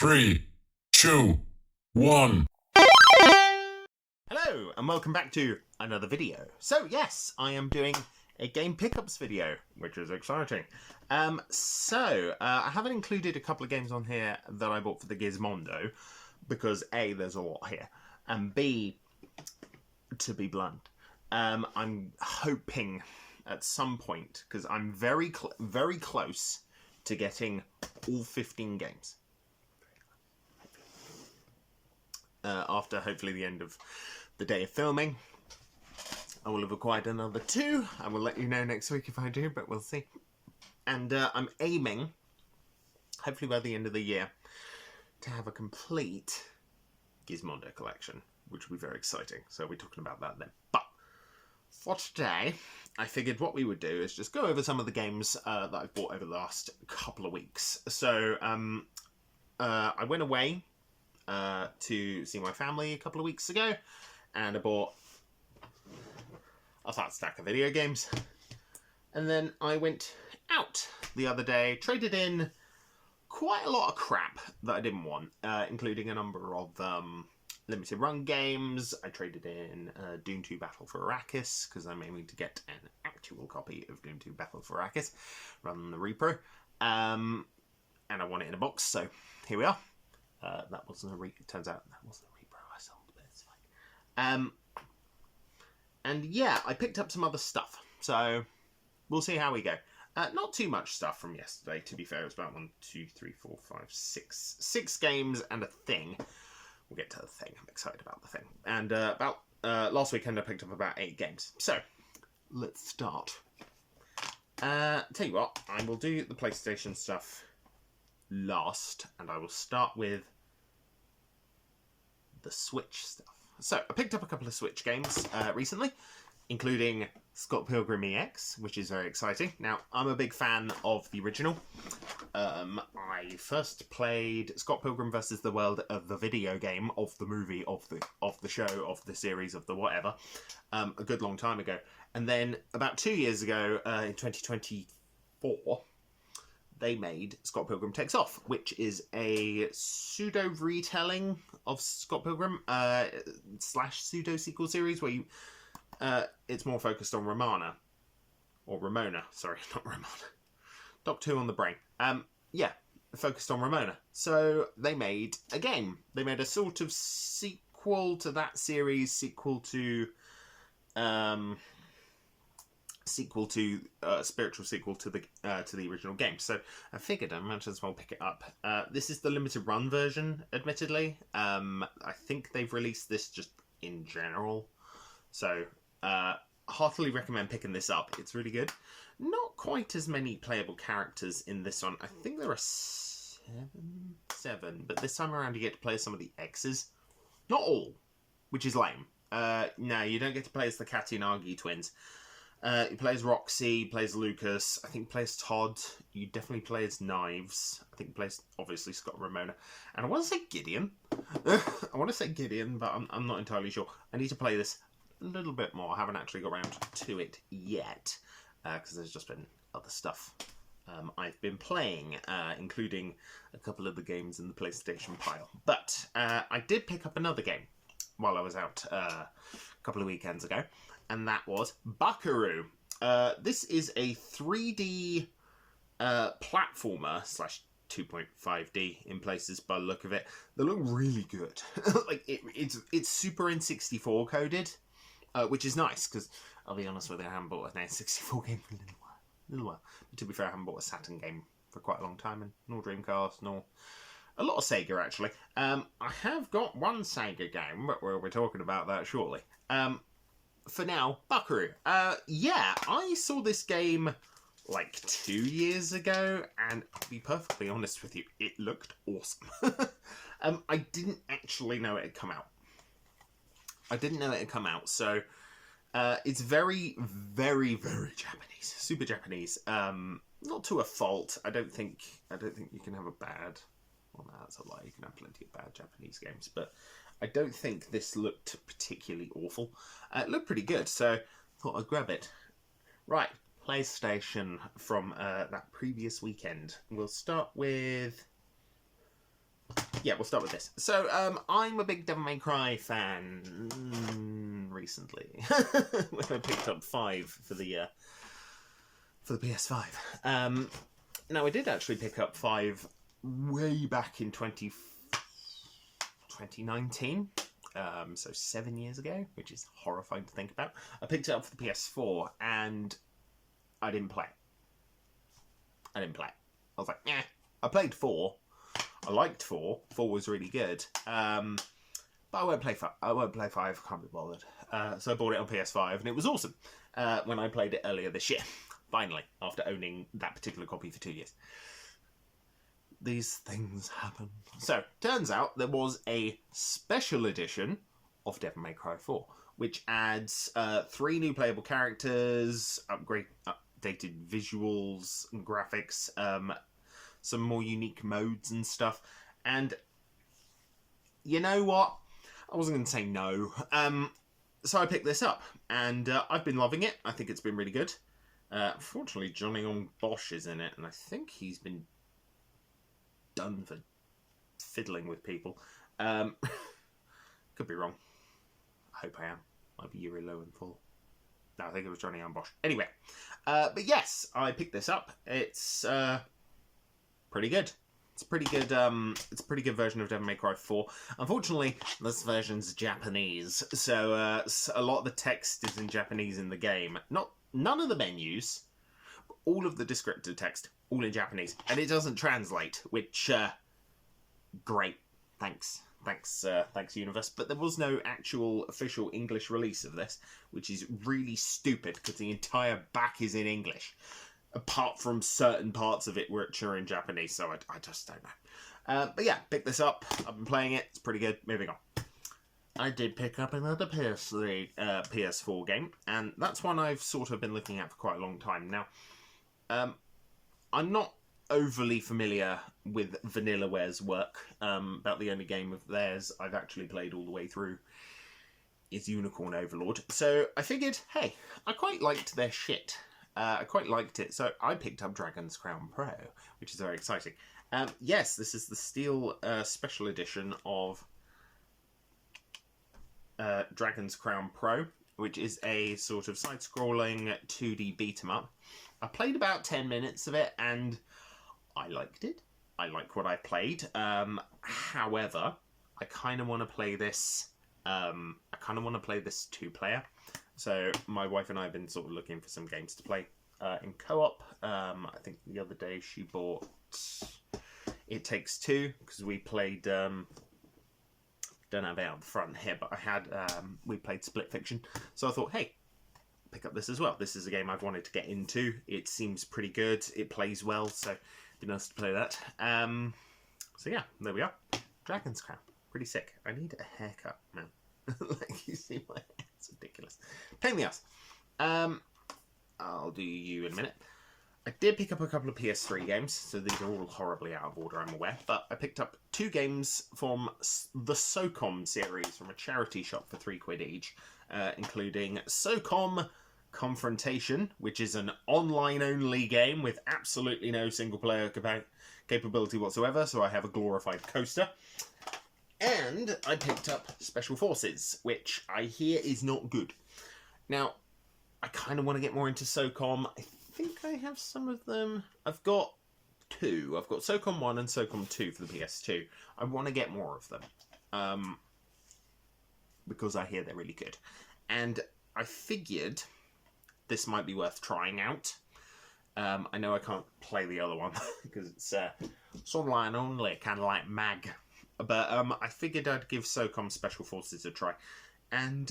3, 2, 1. Hello and welcome back to another video. So yes, I am doing a game pickups video, which is exciting. I haven't included a couple of games on here that I bought for the Gizmondo because A, there's a lot here, and B, to be blunt, I'm hoping at some point, because I'm very close to getting all 15 games. After hopefully the end of the day of filming, I will have acquired another 2. I will let you know next week if I do, but we'll see. And I'm aiming, hopefully by the end of the year, to have a complete Gizmondo collection, which will be very exciting. So we'll be talking about that then. But for today, I figured what we would do is just go over some of the games that I've bought over the last couple of weeks. So I went away to see my family a couple of weeks ago, and I bought a fat stack of video games. And then I went out the other day, traded in quite a lot of crap that I didn't want, including a number of limited run games. I traded in Doom 2 Battle for Arrakis, because I'm aiming to get an actual copy of Doom 2 Battle for Arrakis, rather than the repro. And I want it in a box, so here we are. That wasn't a it turns out that wasn't a repro I sold, but it's fine. And yeah, I picked up some other stuff, so we'll see how we go. Not too much stuff from yesterday, to be fair. It was about 6 games and a thing. We'll get to the thing. I'm excited about the thing. And about last weekend, I picked up about 8 games. So let's start. Tell you what, I will do the PlayStation stuff last, and I will start with the Switch stuff. So I picked up a couple of Switch games recently, including Scott Pilgrim EX, which is very exciting. Now, I'm a big fan of the original. I first played Scott Pilgrim versus the World of the video game, of the movie, of the show, of the series, of the whatever, a good long time ago. And then about 2 years ago, in 2024, they made Scott Pilgrim Takes Off, which is a pseudo-retelling of Scott Pilgrim / pseudo-sequel series where you, it's more focused on Ramona. Or Ramona, sorry, not Ramona. Doctor Who on the brain. Yeah, focused on Ramona. So they made a game. They made a sort of sequel to that series, spiritual sequel to the original game. So I figured I might as well pick it up. This is the limited run version, admittedly. I think they've released this just in general. So heartily recommend picking this up. It's really good. Not quite as many playable characters in this one. I think there are 7, but this time around you get to play some of the X's. Not all, which is lame. No, you don't get to play as the Katinagi twins. You play as Roxy, you play as Lucas, I think you play as Todd, you definitely play as Knives, I think you play as, obviously, Scott and Ramona, and I want to say Gideon. I want to say Gideon, but I'm not entirely sure. I need to play this a little bit more. I haven't actually got around to it yet, because there's just been other stuff I've been playing, including a couple of the games in the PlayStation pile. But I did pick up another game while I was out a couple of weekends ago, and that was Buckaroo. This is a 3D platformer / 2.5D in places by the look of it. They look really good. Like it's Super N64 coded, which is nice because I'll be honest with you, I haven't bought an N64 game for a little while. But to be fair, I haven't bought a Saturn game for quite a long time, and nor Dreamcast, nor a lot of Sega actually. I have got one Sega game, but we'll be talking about that shortly. For now, Buckaroo. Yeah, I saw this game like 2 year ago, and I'll be perfectly honest with you, it looked awesome. I didn't actually know it had come out. So it's very, very, very Japanese, super Japanese. Not to a fault. I don't think you can have a bad. Well, no, that's a lie. You can have plenty of bad Japanese games, but I don't think this looked particularly awful. It looked pretty good, so thought I'd grab it. Right, PlayStation from that previous weekend. We'll start with yeah, we'll start with this. So, I'm a big Devil May Cry fan recently. When I picked up 5 for the PS5. Now, I did actually pick up 5 way back in 2019. So 7 years ago, which is horrifying to think about. I picked it up for the PS4 and I didn't play it. I was like, yeah. I played 4. I liked 4. 4 was really good. But I won't play 5. I can't be bothered. So I bought it on PS5 and it was awesome when I played it earlier this year. Finally, after owning that particular copy for 2 years. These things happen. So, turns out there was a special edition of Devil May Cry 4, which adds 3 new playable characters, updated visuals and graphics, some more unique modes and stuff. And you know what? I wasn't going to say no. So I picked this up, and I've been loving it. I think it's been really good. Unfortunately, Johnny on Bosch is in it, and I think he's been done for fiddling with people. Could be wrong. I hope I am. Might be Yuri Lowenthal. No, I think it was Johnny on Bosch. Anyway, but yes, I picked this up. It's pretty good. It's a pretty good. It's a pretty good version of Devil May Cry 4. Unfortunately, this version's Japanese, so a lot of the text is in Japanese in the game. None of the menus, but all of the descriptive text, all in Japanese, and it doesn't translate. Which, great. Thanks, Universe. But there was no actual official English release of this, which is really stupid because the entire back is in English. Apart from certain parts of it which are in Japanese, so I just don't know. But yeah, pick this up. I've been playing it. It's pretty good. Moving on. I did pick up another PS4 game, and that's one I've sort of been looking at for quite a long time now. I'm not overly familiar with Vanillaware's work. About the only game of theirs I've actually played all the way through is Unicorn Overlord. So I figured, hey, I quite liked their shit. I quite liked it, so I picked up Dragon's Crown Pro, which is very exciting. Yes, this is the Steel Special Edition of Dragon's Crown Pro, which is a sort of side-scrolling 2D beat-em-up. I played about 10 minutes of it, and I liked it. I like what I played. However, I kind of want to play this. Two-player. So my wife and I have been sort of looking for some games to play in co-op. I think the other day she bought It Takes Two because we played. Don't have it out the front here, but we played Split Fiction. So I thought, hey, pick up this as well. This is a game I've wanted to get into. It seems pretty good. It plays well, so it'd be nice to play that. So yeah, there we are. Dragon's Crown, pretty sick. I need a haircut, man. Like, you see my hair, it's ridiculous. Pain in the ass. I'll do you in a minute. I did pick up a couple of PS3 games, so these are all horribly out of order, I'm aware, but I picked up 2 games from the SOCOM series from a charity shop for £3 each, including SOCOM Confrontation, which is an online-only game with absolutely no single-player capability whatsoever, so I have a glorified coaster. And I picked up Special Forces, which I hear is not good. Now, I kind of want to get more into SOCOM. I think I have some of them. I've got 2. I've got SOCOM 1 and SOCOM 2 for the PS2. I want to get more of them. Because I hear they're really good. And I figured this might be worth trying out. I know I can't play the other one because it's online only, kind of like MAG. But I figured I'd give SOCOM Special Forces a try, and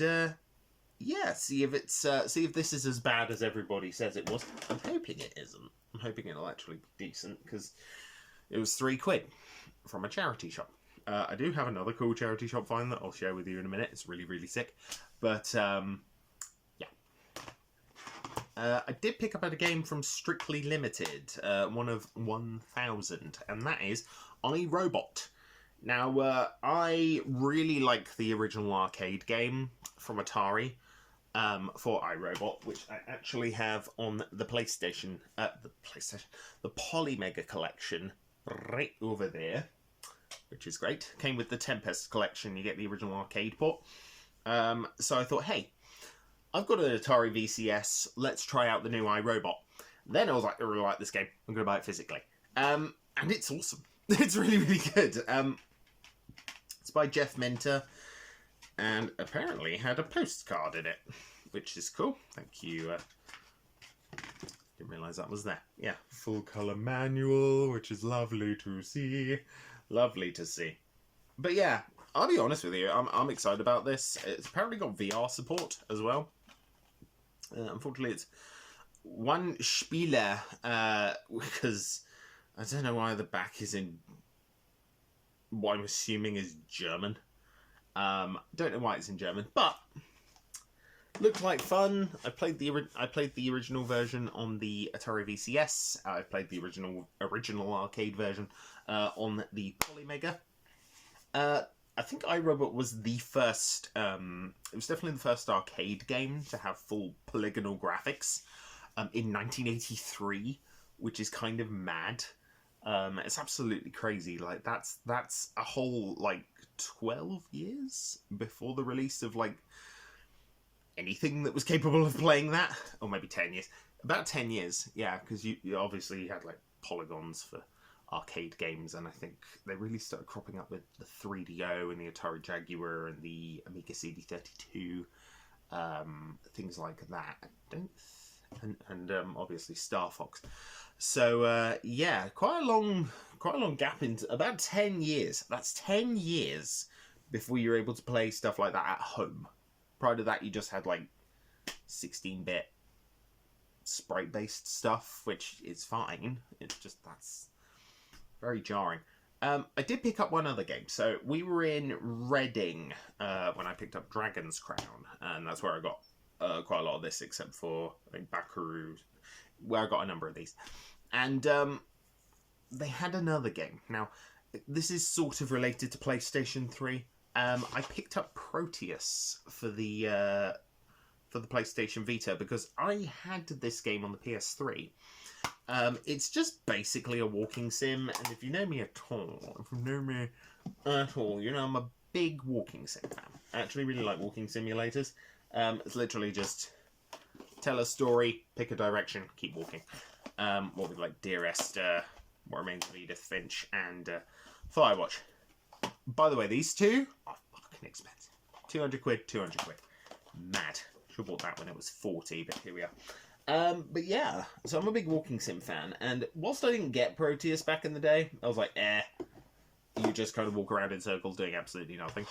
yeah, see if this is as bad as everybody says it was. I'm hoping it isn't. I'm hoping it'll actually be decent because it was £3 from a charity shop. I do have another cool charity shop find that I'll share with you in a minute. It's really, really sick. But yeah, I did pick up a game from Strictly Limited, one of 1,000, and that is iRobot. Now, I really like the original arcade game from Atari for iRobot, which I actually have on the PlayStation, the Polymega collection right over there. which is great. Came with the Tempest collection. You get the original arcade port. So I thought, hey, I've got an Atari VCS. Let's try out the new iRobot. Then I was like, I really like this game. I'm going to buy it physically. And it's awesome. It's really, really good. It's by Jeff Minter. And apparently had a postcard in it, which is cool. Thank you. Didn't realise that was there. Yeah, full colour manual, which is lovely to see. Lovely to see. But yeah, I'll be honest with you, I'm excited about this. It's apparently got VR support as well. Unfortunately, it's one Spieler, because I don't know why the back is in what I'm assuming is German. Don't know why it's in German, but looked like fun. I played the original version on the Atari VCS. I played the original arcade version on the Polymega. I think iRobot was the first. It was definitely the first arcade game to have full polygonal graphics in 1983, which is kind of mad. It's absolutely crazy. Like that's a whole like 12 years before the release of like anything that was capable of playing that, or maybe 10 years. About 10 years, yeah, because you obviously had like polygons for arcade games, and I think they really started cropping up with the 3DO and the Atari Jaguar and the Amiga CD32, things like that. And obviously Star Fox. So yeah, quite a long gap into about 10 years. That's 10 years before you're able to play stuff like that at home. Prior to that, you just had like 16-bit sprite-based stuff, which is fine. It's just that's very jarring. I did pick up one other game. So we were in Reading when I picked up Dragon's Crown, and that's where I got quite a lot of this, except for I think Bakaru, where I got a number of these. And they had another game. Now, this is sort of related to PlayStation 3. I picked up Proteus for the PlayStation Vita because I had this game on the PS3. It's just basically a walking sim, and if you know me at all, you know I'm a big walking sim fan. I actually really like walking simulators. It's literally just tell a story, pick a direction, keep walking. What with like Dearest, What Remains of Edith Finch, and Firewatch. By the way, these two are fucking expensive. 200 quid, 200 quid. Mad. Should have bought that when it was 40, but here we are. But yeah, so I'm a big walking sim fan, and whilst I didn't get Proteus back in the day, I was like, you just kind of walk around in circles doing absolutely nothing.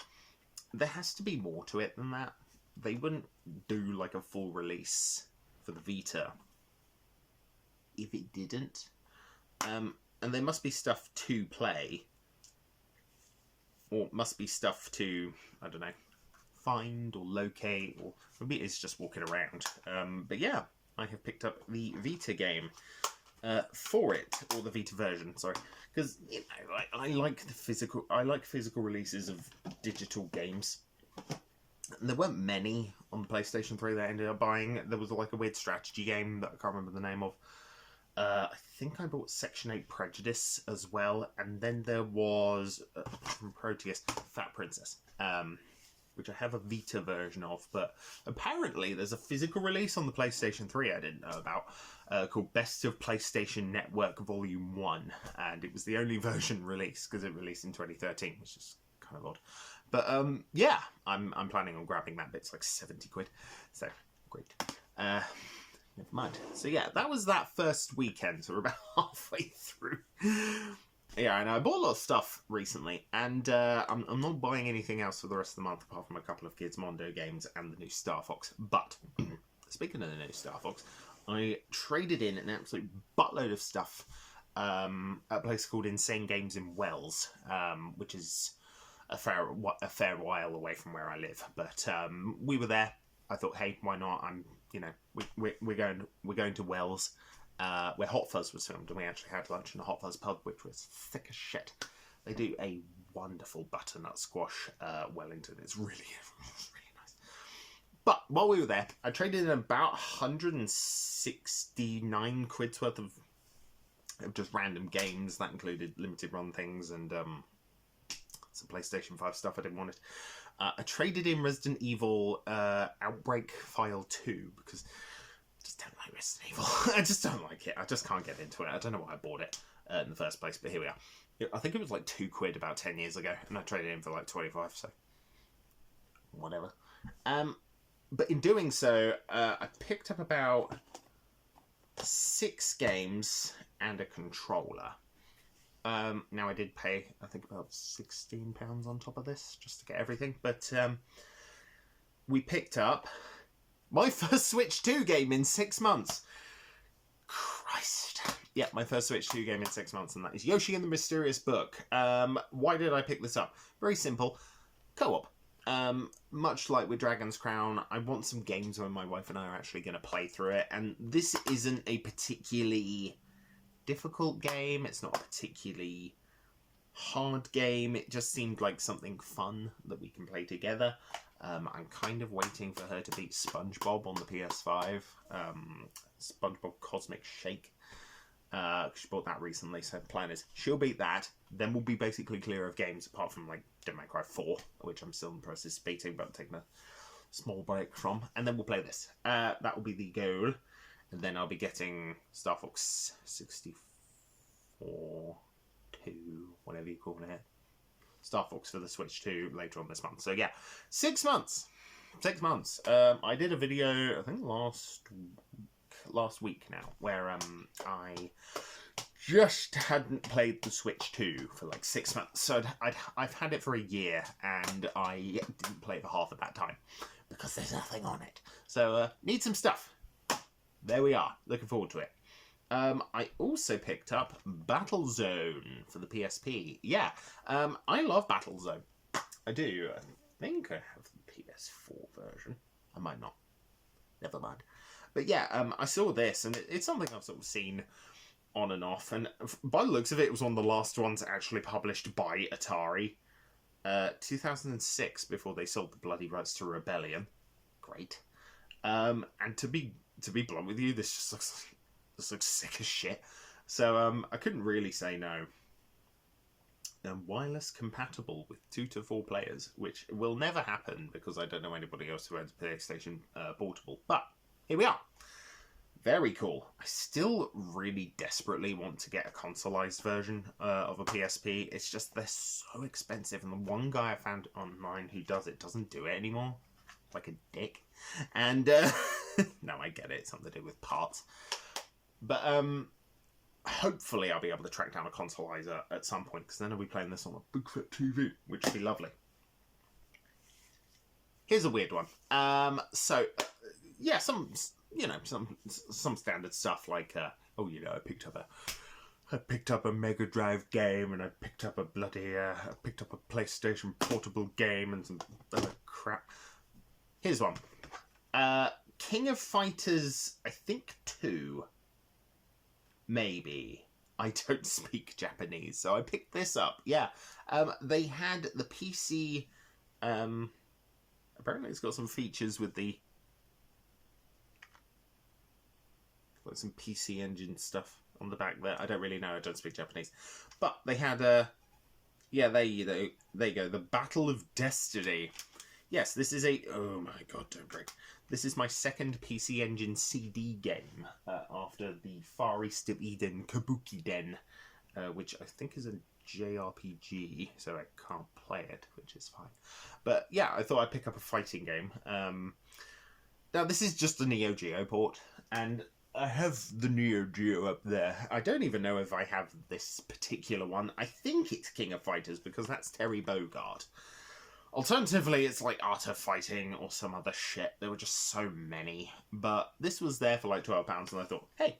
There has to be more to it than that. They wouldn't do like a full release for the Vita if it didn't. And there must be stuff to play. Or must be stuff to, I don't know, find or locate, or maybe it's just walking around. But yeah, I have picked up the Vita game for it, or the Vita version, sorry, because you know, I like physical releases of digital games. And there weren't many on the PlayStation 3 that I ended up buying. There was like a weird strategy game that I can't remember the name of. I think I bought Section 8 Prejudice as well, and then there was from Proteus Fat Princess, which I have a Vita version of, but apparently there's a physical release on the PlayStation 3 I didn't know about, called Best of PlayStation Network Volume 1, and it was the only version released, because it released in 2013, which is kind of odd. But yeah, I'm planning on grabbing that. It's like 70 quid, so great. Never mind. So yeah, that was that first weekend, so we're about halfway through. Yeah, and I bought a lot of stuff recently, and I'm not buying anything else for the rest of the month apart from a couple of Kids Mondo games and the new Star Fox. But speaking of the new Star Fox, I traded in an absolute buttload of stuff at a place called Insane Games in Wells, which is a fair while away from where I live. But we were there. I thought, hey, why not? We're going to Wells, where Hot Fuzz was filmed, and we actually had lunch in a Hot Fuzz pub, which was thick as shit. They do a wonderful butternut squash Wellington. It's really nice. But while we were there, I traded in about 169 quid's worth of just random games. That included limited run things and some PlayStation 5 stuff I didn't want it. I traded in Resident Evil Outbreak File 2 because I just don't like Resident Evil. I just don't like it. I just can't get into it. I don't know why I bought it in the first place, but here we are. I think it was like £2 about 10 years ago, and I traded it in for like 25, so whatever. But in doing so, I picked up about 6 games and a controller. Now I did pay, I think, about £16 on top of this just to get everything. But we picked up my first Switch 2 game in 6 months. Christ. Yeah, my first Switch 2 game in 6 months, and that is Yoshi and the Mysterious Book. Why did I pick this up? Very simple. Co-op. Much like with Dragon's Crown, I want some games where my wife and I are actually going to play through it, and this isn't a particularly difficult game. It's not a particularly hard game. It just seemed like something fun that we can play together. I'm kind of waiting for her to beat SpongeBob on the PS5. SpongeBob Cosmic Shake. She bought that recently, so the plan is she'll beat that, then we'll be basically clear of games apart from like Devil May Cry 4, which I'm still in the process of beating, but I'm taking a small break from, and then we'll play this. That will be the goal, and then I'll be getting Star Fox 64, 2, whatever you call it. Star Fox for the Switch 2 later on this month. So yeah, 6 months. 6 months. I did a video, I think last week now, where I just hadn't played the Switch 2 for like 6 months. So I've had it for a year, and I didn't play it for half of that time because there's nothing on it. So need some stuff. There we are. Looking forward to it. I also picked up Battlezone for the PSP. Yeah, I love Battlezone. I do. I think I have the PS4 version. I might not. Never mind. But yeah, I saw this, and it's something I've sort of seen on and off. And by the looks of it, it was one of the last ones actually published by Atari. 2006, before they sold the bloody rights to Rebellion. Great. And to be blunt with you, this looks sick as shit. So I couldn't really say no. Wireless compatible with 2 to 4 players, which will never happen because I don't know anybody else who owns a PlayStation Portable. But here we are. Very cool. I still really desperately want to get a consoleized version of a PSP. It's just they're so expensive, and the one guy I found online who does it doesn't do it anymore. Like a dick. And no, I get it. It's something to do with parts. But hopefully I'll be able to track down a consolizer at some point, because then I'll be playing this on a big fat TV, which would be lovely. Here's a weird one. Yeah, some standard stuff like I picked up a Mega Drive game, and I picked up a PlayStation Portable game, and some other crap. Here's one. King of Fighters, I think 2. Maybe. I don't speak Japanese, so I picked this up. Yeah. They had the PC... apparently it's got some features with the... Got some PC Engine stuff on the back there. I don't really know. I don't speak Japanese. But they had yeah, there you go. The Battle of Destiny. Yes, this is a... Oh my god, don't break. This is my second PC Engine CD game after the Far East of Eden Kabuki Den, which I think is a JRPG, so I can't play it, which is fine. But yeah, I thought I'd pick up a fighting game. Now, this is just a Neo Geo port, and I have the Neo Geo up there. I don't even know if I have this particular one. I think it's King of Fighters, because that's Terry Bogard. Alternatively, it's like Art of Fighting or some other shit. There were just so many. But this was there for like £12, and I thought, hey,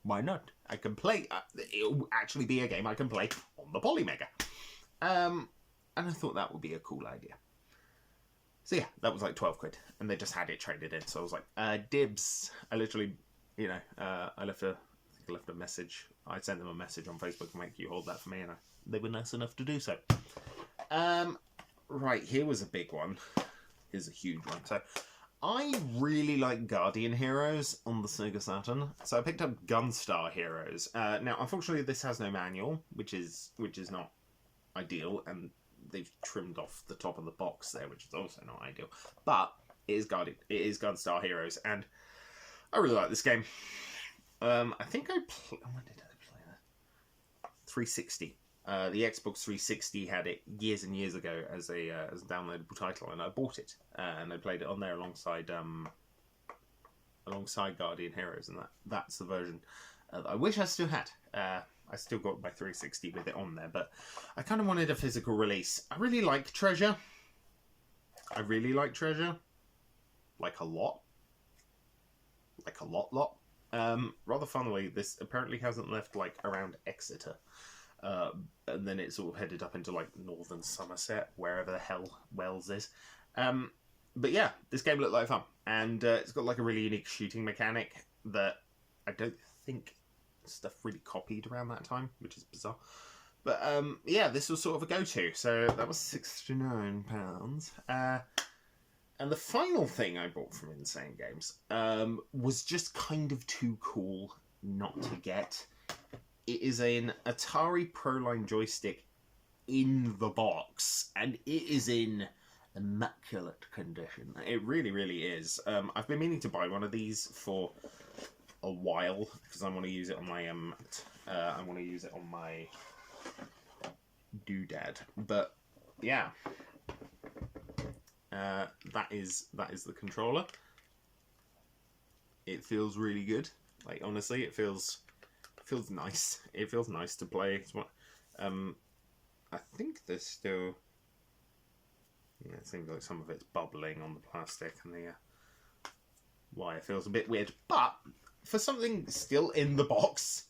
why not? I can play... it'll actually be a game I can play on the Polymega. And I thought that would be a cool idea. So yeah, that was like £12, and they just had it traded in. So I was like, dibs. I literally, I left a message. I sent them a message on Facebook and make you hold that for me, and they were nice enough to do so. Right, here was a big one. Here's a huge one. So, I really like Guardian Heroes on the Sega Saturn, so I picked up Gunstar Heroes. Now, unfortunately, this has no manual, which is not ideal, and they've trimmed off the top of the box there, which is also not ideal. But it is Guardian. It is Gunstar Heroes, and I really like this game. I think when did I play that? 360. The Xbox 360 had it years and years ago as a downloadable title, and I bought it and I played it on there alongside Guardian Heroes, and that's the version that I wish I still had. I still got my 360 with it on there, but I kind of wanted a physical release. I really like Treasure. Like a lot. Like a lot. Rather funnily, this apparently hasn't left like around Exeter. And then it sort of headed up into like northern Somerset, wherever the hell Wells is. But yeah, this game looked like fun. And it's got like a really unique shooting mechanic that I don't think stuff really copied around that time, which is bizarre. But yeah, this was sort of a go-to. So that was £69. And the final thing I bought from Insane Games was just kind of too cool not to get. It is an Atari Proline joystick in the box, and it is in immaculate condition. It really, really is. I've been meaning to buy one of these for a while because I want to use it on my doodad. But yeah, that is the controller. It feels really good. Like honestly, it feels nice. It feels nice to play. It's what, I think there's still. Yeah, it seems like some of it's bubbling on the plastic, and the wire feels a bit weird. But for something still in the box,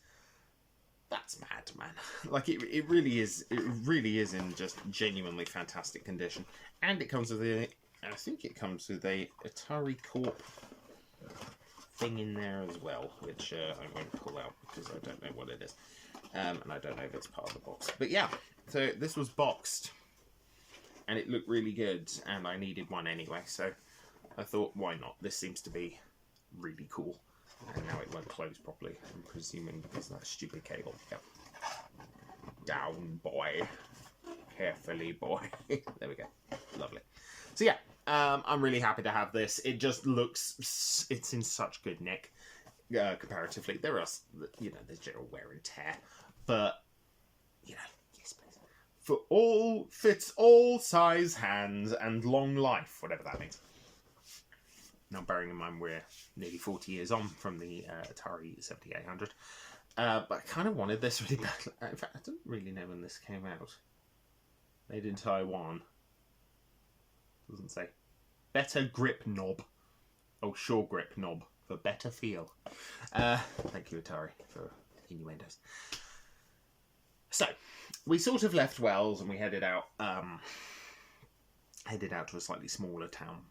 that's mad, man. Like it really is. It really is in just genuinely fantastic condition, and it comes with I think it comes with a Atari Corp thing in there as well, which I won't pull out because I don't know what it is, and I don't know if it's part of the box. But yeah, so this was boxed, and it looked really good, and I needed one anyway, so I thought, why not? This seems to be really cool, and now it won't close properly, I'm presuming because of that stupid cable. Yep. Down, boy. Carefully, boy. There we go. Lovely. So yeah, I'm really happy to have this. It just looks, it's in such good nick, comparatively. There are, there's general wear and tear, but, yes, please. For all, fits all size hands and long life, whatever that means. Now, bearing in mind we're nearly 40 years on from the Atari 7800, but I kind of wanted this really badly. In fact, I don't really know when this came out. Made in Taiwan. Doesn't say. Better grip knob. Oh, sure grip knob for better feel. Thank you, Atari, for innuendos. So, we sort of left Wells and we headed out to a slightly smaller town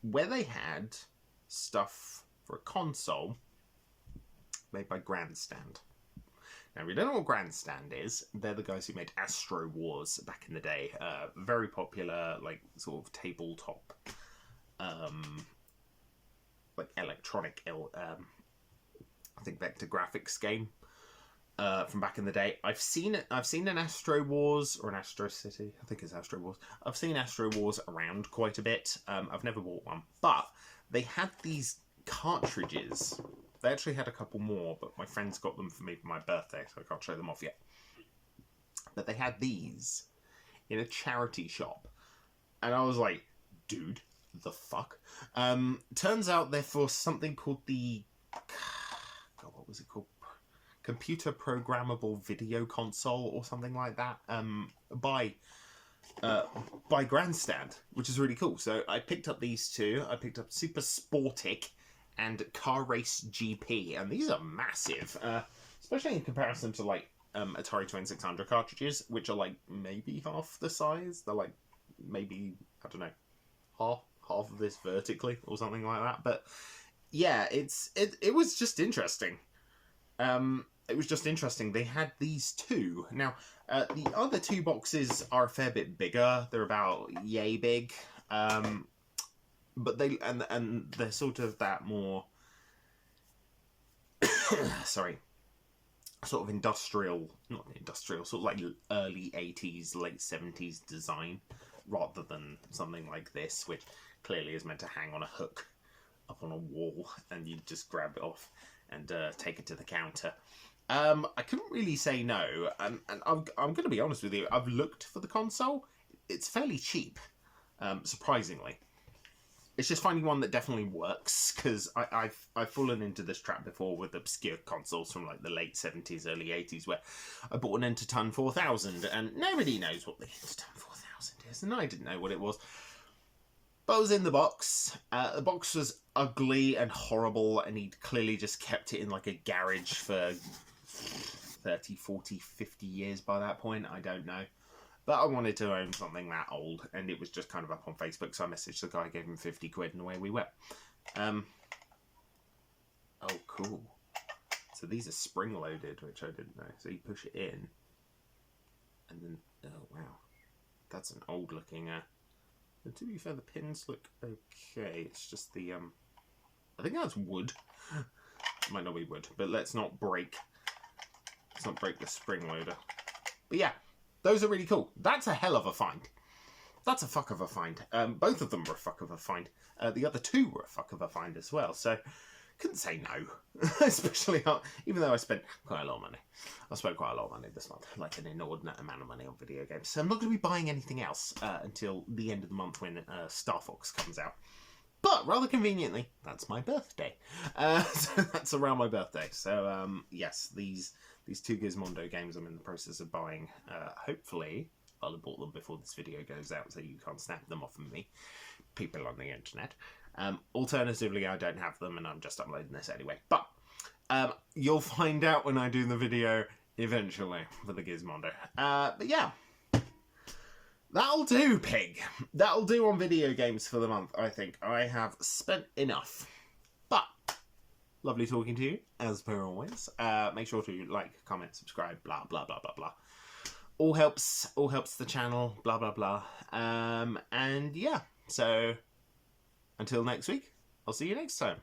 where they had stuff for a console made by Grandstand. Now, we don't know what Grandstand is. They're the guys who made Astro Wars back in the day. Very popular, like, sort of tabletop, like, electronic, I think, vector graphics game from back in the day. I've seen an Astro Wars, or an Astro City. I think it's Astro Wars. I've seen Astro Wars around quite a bit. I've never bought one. But they had these cartridges. They actually had a couple more, but my friends got them for me for my birthday, so I can't show them off yet. But they had these in a charity shop. And I was like, dude, the fuck? Turns out they're for something called the... God, what was it called? Computer Programmable Video Console or something like that. By Grandstand, which is really cool. So I picked up these two. I picked up Super Sportic and Car Race GP, and these are massive, especially in comparison to like Atari 2600 cartridges, which are like maybe half the size. They're like maybe, I don't know, half of this vertically or something like that. But yeah, it was just interesting. It was just interesting. They had these two. Now, the other two boxes are a fair bit bigger. They're about yay big. But they and they're sort of that more sorry. sort of industrial, not industrial, sort of like early 80s, late 70s design, rather than something like this, which clearly is meant to hang on a hook up on a wall, and you just grab it off and take it to the counter. I couldn't really say no, and I'm going to be honest with you, I've looked for the console. It's fairly cheap, surprisingly. It's just finding one that definitely works, because I've fallen into this trap before with obscure consoles from like the late 70s, early 80s, where I bought an Enterton 4000, and nobody knows what the Enterton 4000 is, and I didn't know what it was. But it was in the box. The box was ugly and horrible, and he'd clearly just kept it in like a garage for 30, 40, 50 years by that point. I don't know. But I wanted to own something that old, and it was just kind of up on Facebook, so I messaged the guy, gave him 50 quid, and away we went. Oh, cool. So these are spring-loaded, which I didn't know. So you push it in, and then, oh, wow. That's an old-looking, and to be fair, the pins look okay. It's just the, I think that's wood. It might not be wood, but let's not break the spring loader. But yeah. Those are really cool. That's a hell of a find. That's a fuck of a find. Both of them were a fuck of a find. The other two were a fuck of a find as well. So, couldn't say no. Especially, even though I spent quite a lot of money. I spent quite a lot of money this month. Like an inordinate amount of money on video games. So I'm not going to be buying anything else until the end of the month when Star Fox comes out. But, rather conveniently, that's my birthday. So that's around my birthday. So, yes, these two Gizmondo games I'm in the process of buying. Hopefully, I'll have bought them before this video goes out, so you can't snap them off of me, people on the internet. Alternatively, I don't have them, and I'm just uploading this anyway. But you'll find out when I do the video eventually for the Gizmondo. But yeah. That'll do, pig. That'll do on video games for the month, I think. I have spent enough. But, lovely talking to you, as per always. Make sure to like, comment, subscribe, blah, blah, blah, blah, blah. All helps the channel, blah, blah, blah. And yeah, so, until next week, I'll see you next time.